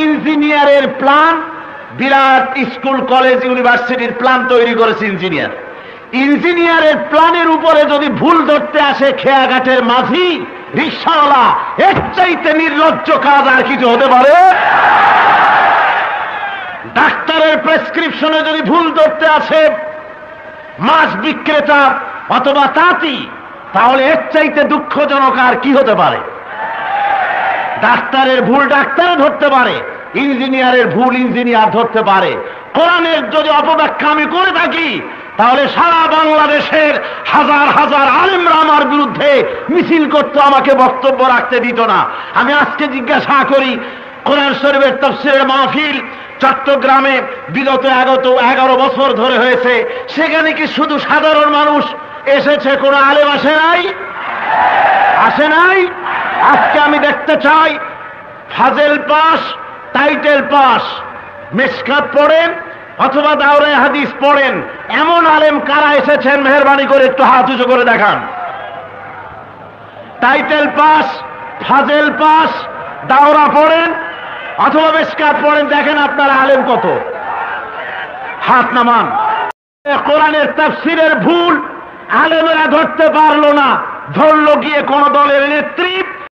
ইঞ্জিনিয়ারের প্ল্যান, বিরাট school college ইউনিভার্সিটির plan তৈরি করেছে ইঞ্জিনিয়ার। ইঞ্জিনিয়ারের প্ল্যানের উপরে যদি ভুল ধরতে আসে খেয়াঘাটের মাঝি রিক্সাওয়ালা, এর চাইতে নির্লজ্জ কাজ আর কিছু হতে পারে? ডাক্তারের প্রেসক্রিপশনে যদি ভুল ধরতে আসে মাছ বিক্রেতা অথবা তাঁতি, তাহলে এর চাইতে দুঃখজনক আর কি হতে পারে? ডাক্তারের ভুল ডাক্তারে ধরতে পারে, ইঞ্জিনিয়ারের ভুল ইঞ্জিনিয়ার ধরতে পারে। কোরআনের যদি অপব্যাখ্যা আমি করে থাকি, তাহলে সারা বাংলাদেশের হাজার হাজার আলেমরা আমার বিরুদ্ধে মিছিল করতে, আমাকে বক্তব্য রাখতে দিত না। আমি আজকে জিজ্ঞাসা করি, কোরআন শরীফের তাফসীরের মাহফিল চট্টগ্রামে বিগত 11 বছর ধরে হয়েছে, সেখানে কি শুধু সাধারণ মানুষ এসেছে, কোনো আলেম আসে নাই? আসে নাই? আজকে আমি দেখতে চাই ফাজেল পাস, টাইটেল পাস, মিশকাত পড়েন অথবা দাওরায়ে হাদিস পড়েন, এমন আলেম কারা এসেছেন? মেহেরবানি করে একটু হাত উঁচু করে দেখান। টাইটেল পাস, ফাজেল পাস, দাওরা পড়েন অথবা মিশকাত পড়েন, দেখেন আপনার আলেম কত। হাত নামান। কোরআনের তাফসীরের ভুল আলেমেরা ধরতে পারলো না, ধরলো গিয়ে কোন দলের নেত্রী,